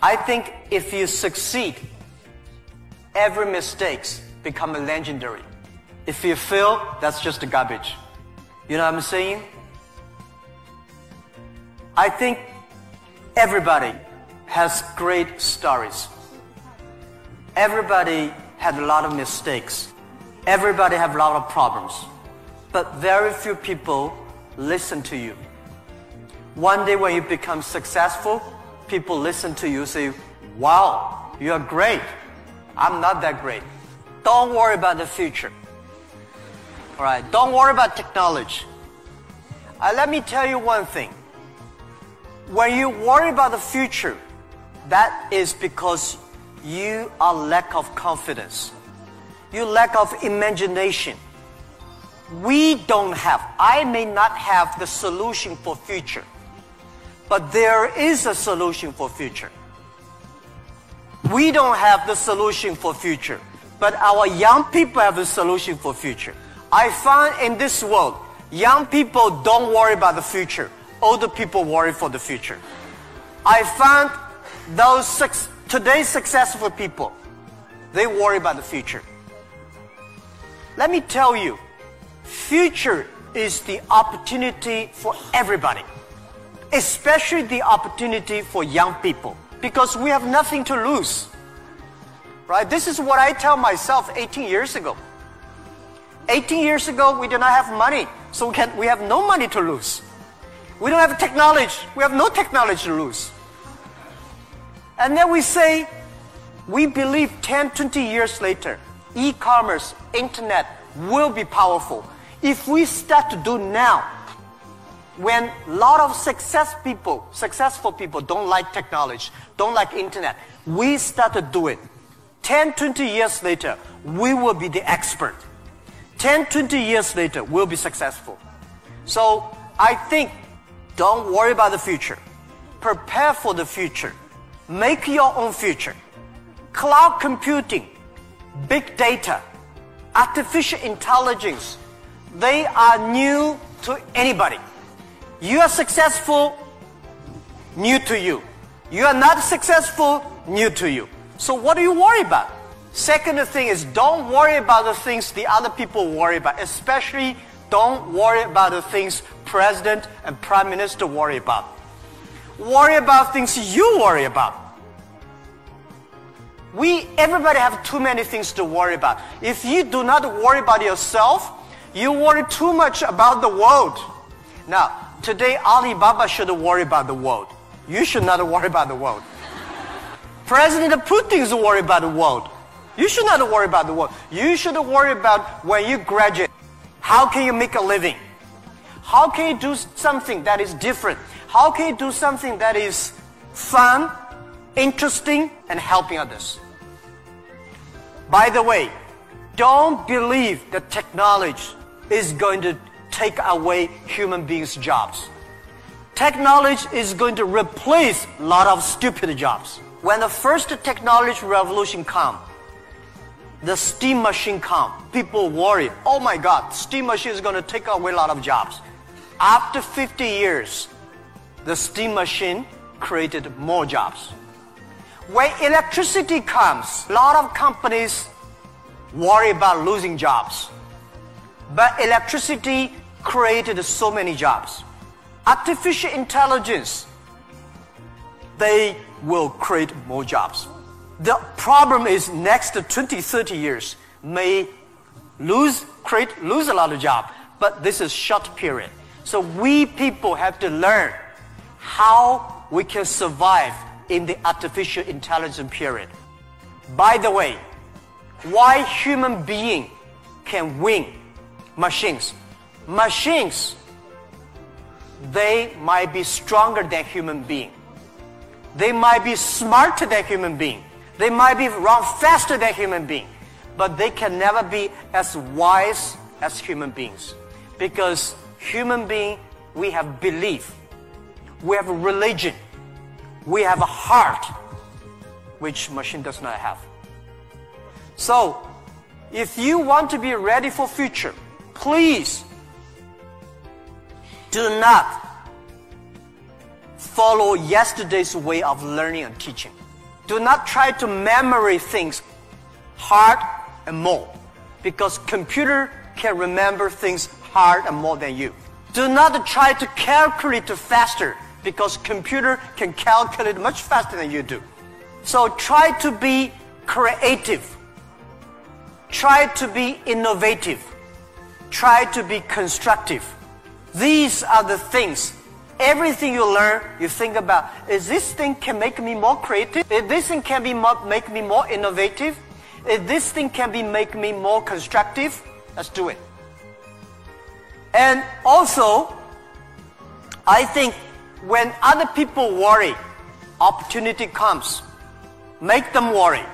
I think if you succeed, every mistake becomes legendary. If you fail, that's just garbage. You know what I'm saying? I think everybody has great stories. Everybody had a lot of mistakes. Everybody have a lot of problems. But very few people listen to you. One day when you become successful, people listen to you, say, wow, you are great. I'm not that great. Don't worry about the future. All right, don't worry about technology. Let me tell you one thing. When you worry about the future, that is because you are lack of confidence. You lack of imagination. We don't have, I may not have the solution for future, but there is a solution for future. We don't have the solution for future, but our young people have the solution for future. I find in this world, young people don't worry about the future. Older people worry for the future. I found those today's successful people, they worry about the future. Let me tell you, future is the opportunity for everybody, especially the opportunity for young people, because we have nothing to lose. Right? This is what I tell myself 18 years ago. 18 years ago, we did not have money, so we have no money to lose. We don't have technology. We have no technology to lose. And then we say, we believe 10, 20 years later, e-commerce, internet will be powerful. If we start to do now, when a lot of successful people don't like technology, don't like internet, we start to do it. 10, 20 years later, we will be the expert. 10, 20 years later, we'll be successful. So I think, don't worry about the future. Prepare for the future. Make your own future. Cloud computing, big data, artificial intelligence, they are new to anybody. You are successful, new to you. You are not successful, new to you. So what do you worry about? Second thing is, don't worry about the things the other people worry about. Especially, don't worry about the things President and Prime Minister worry about. Worry about things you worry about. Everybody have too many things to worry about. If you do not worry about yourself, you worry too much about the world. Now, today Alibaba should worry about the world. You should not worry about the world. President Putin is worried about the world. You should not worry about the world. You should worry about when you graduate. How can you make a living? How can you do something that is different? How can you do something that is fun, interesting, and helping others? By the way, don't believe that technology is going to take away human beings' jobs. Technology is going to replace a lot of stupid jobs. When the first technology revolution comes, the steam machine comes, people worry, oh my God, steam machine is going to take away a lot of jobs. After 50 years, the steam machine created more jobs. When electricity comes, a lot of companies worry about losing jobs. But electricity created so many jobs. Artificial intelligence, they will create more jobs. The problem is next 20, 30 years may lose a lot of jobs, but this is short period. So we people have to learn how we can survive in the artificial intelligence period. By the way, why human being can win machines? Machines, they might be stronger than human being. They might be smarter than human being. They might be run faster than human being. But they can never be as wise as human beings. Because human being, we have belief. We have a religion. We have a heart, which machine does not have. So, if you want to be ready for future, please do not follow yesterday's way of learning and teaching. Do not try to memory things hard and more, because computer can remember things hard and more than you. Do not try to calculate faster, because computer can calculate much faster than you do. So try to be creative. Try to be innovative. Try to be constructive. These are the things. Everything you learn, you think about, is this thing can make me more creative? Is this thing can make me more innovative? If this thing can make me more constructive, let's do it. And also, I think when other people worry, opportunity comes. Make them worry.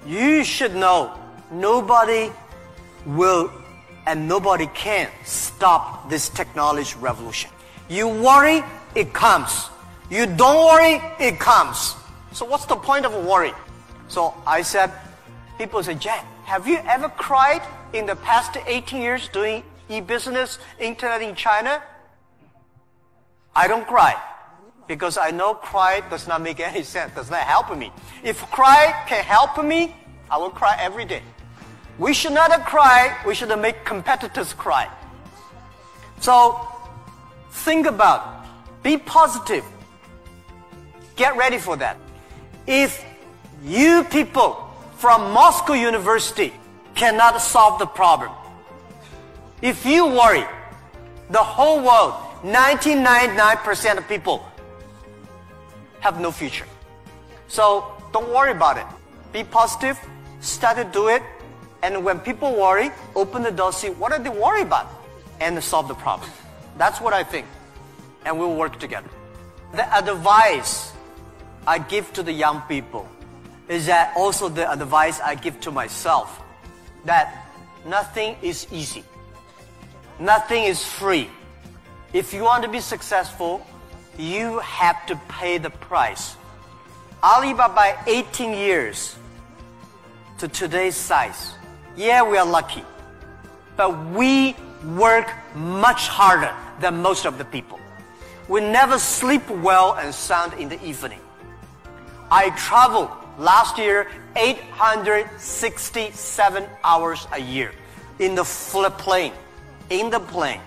You should know nobody will and nobody can stop this technology revolution. You worry, it comes. You don't worry, it comes. So what's the point of worry? So I said, people say, Jack, have you ever cried in the past 18 years doing e-business, internet in China? I don't cry, because I know cry does not make any sense, does not help me. If cry can help me, I will cry every day. We should not cry, we should make competitors cry. So, think about, be positive. Get ready for that. If you people from Moscow University cannot solve the problem, if you worry, the whole world, 99% of people have no future. So don't worry about it. Be positive, start to do it, and when people worry, open the door, see what are they worried about, and solve the problem. That's what I think, and we'll work together. The advice I give to the young people is that also the advice I give to myself, that nothing is easy. Nothing is free. If you want to be successful, you have to pay the price. Alibaba, 18 years to today's size. Yeah, we are lucky, but we work much harder than most of the people. We never sleep well and sound in the evening. I traveled last year 867 hours a year in the plane. In the plane.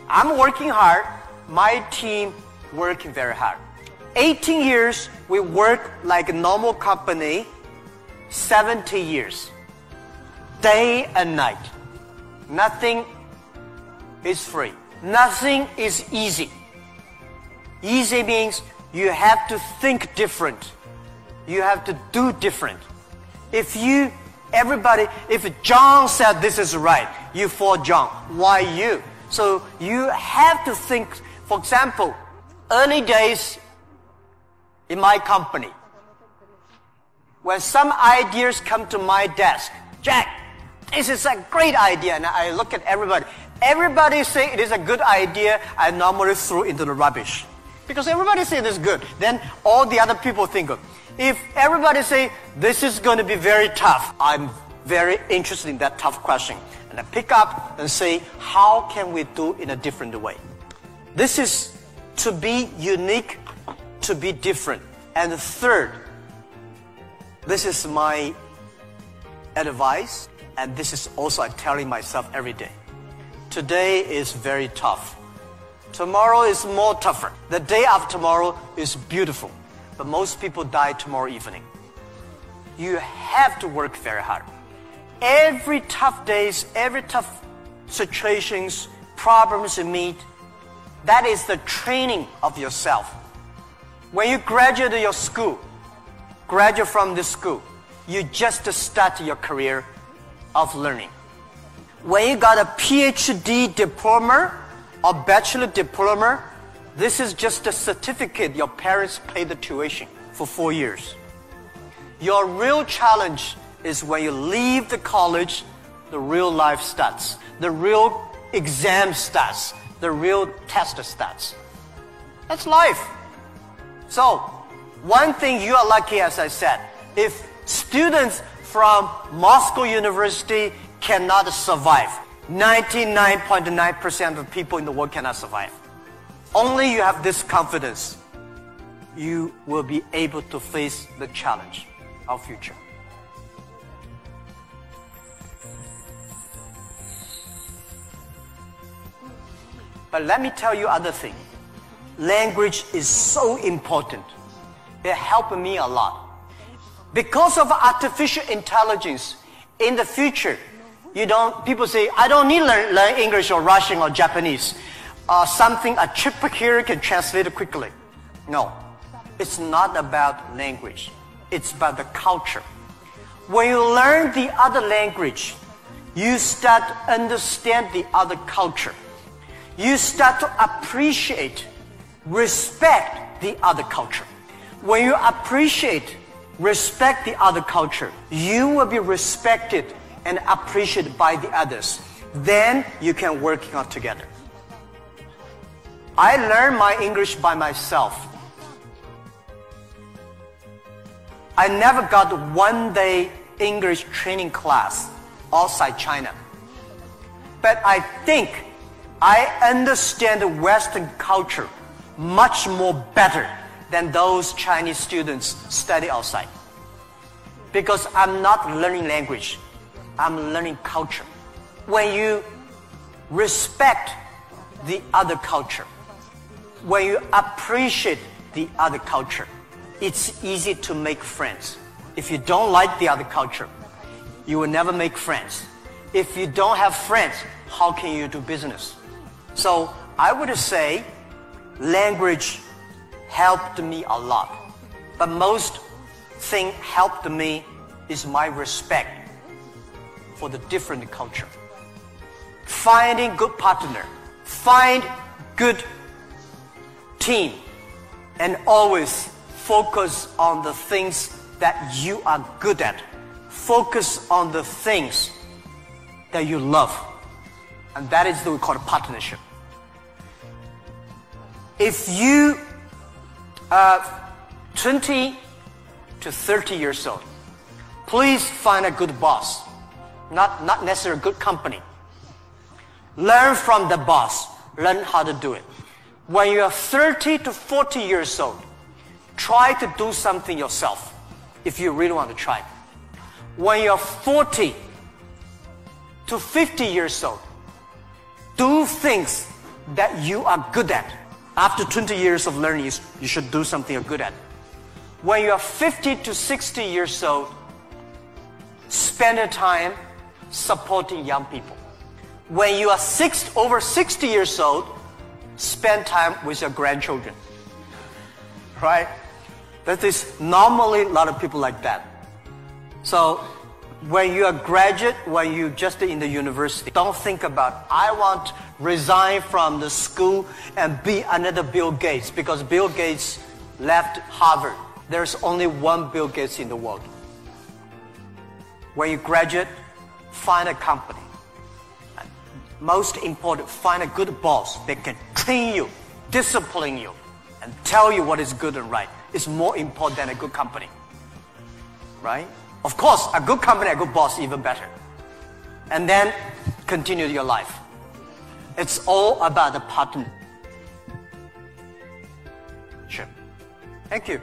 I'm working hard, my team working very hard. 18 years, we work like a normal company, 70 years. Day and night. Nothing is free. Nothing is easy. Easy means you have to think different. You have to do different. If John said this is right, you follow John. Why you? So you have to think, for example, early days in my company, when some ideas come to my desk, Jack, this is a great idea, and I look at everybody. Everybody say it is a good idea, I normally throw into the rubbish. Because everybody say this is good, then all the other people think of. If everybody say this is going to be very tough, I'm very interested in that tough question. And I pick up and say, how can we do in a different way? This is to be unique, to be different. And third, this is my advice, and this is also I'm telling myself every day. Today is very tough. Tomorrow is more tougher. The day after tomorrow is beautiful. But most people die tomorrow evening. You have to work very hard. Every tough days, every tough situations, problems you meet, that is the training of yourself. When you graduate your school, graduate from this school, you just start your career of learning. When you got a PhD diploma or bachelor diploma, this is just a certificate your parents paid the tuition for 4 years. Your real challenge is when you leave the college, the real life starts. The real exam starts. The real test starts. That's life. So, one thing you are lucky, as I said, if students from Moscow University cannot survive, 99.9% of people in the world cannot survive. Only you have this confidence. you will be able to face the challenge of future. But let me tell you other thing. Language is so important. It helped me a lot. Because of artificial intelligence, in the future, people say, I don't need to learn English or Russian or Japanese. A chip here can translate it quickly. No, it's not about language. It's about the culture. When you learn the other language, you start to understand the other culture. You start to appreciate, respect the other culture. When you appreciate, respect the other culture, you will be respected and appreciated by the others. Then you can work out together. I learned my English by myself. I never got one-day English training class outside China. But I think I understand the Western culture much more better than those Chinese students study outside. Because I'm not learning language, I'm learning culture. When you respect the other culture, when you appreciate the other culture, it's easy to make friends. If you don't like the other culture, you will never make friends. If you don't have friends, how can you do business? So I would say language helped me a lot. But most thing helped me is my respect for the different culture. Finding good partner, find good team, and always focus on the things that you are good at. Focus on the things that you love. And that is what we call a partnership. If you are 20 to 30 years old, please find a good boss. Not necessarily a good company. Learn from the boss. Learn how to do it. When you are 30 to 40 years old, try to do something yourself if you really want to try. When you are 40 to 50 years old, do things that you are good at. After 20 years of learning, you should do something you're good at. When you are 50 to 60 years old, spend your time supporting young people. When you are over 60 years old, spend time with your grandchildren. Right? That is normally a lot of people like that. So when you are graduate, when you just in the university, don't think about, I want to resign from the school and be another Bill Gates, because Bill Gates left Harvard. There's only one Bill Gates in the world. When you graduate, find a company. Most important, find a good boss that can train you, discipline you, and tell you what is good and right. It's more important than a good company. Right? Of course, a good company, a good boss, even better. And then continue your life. It's all about the partnership. Thank you.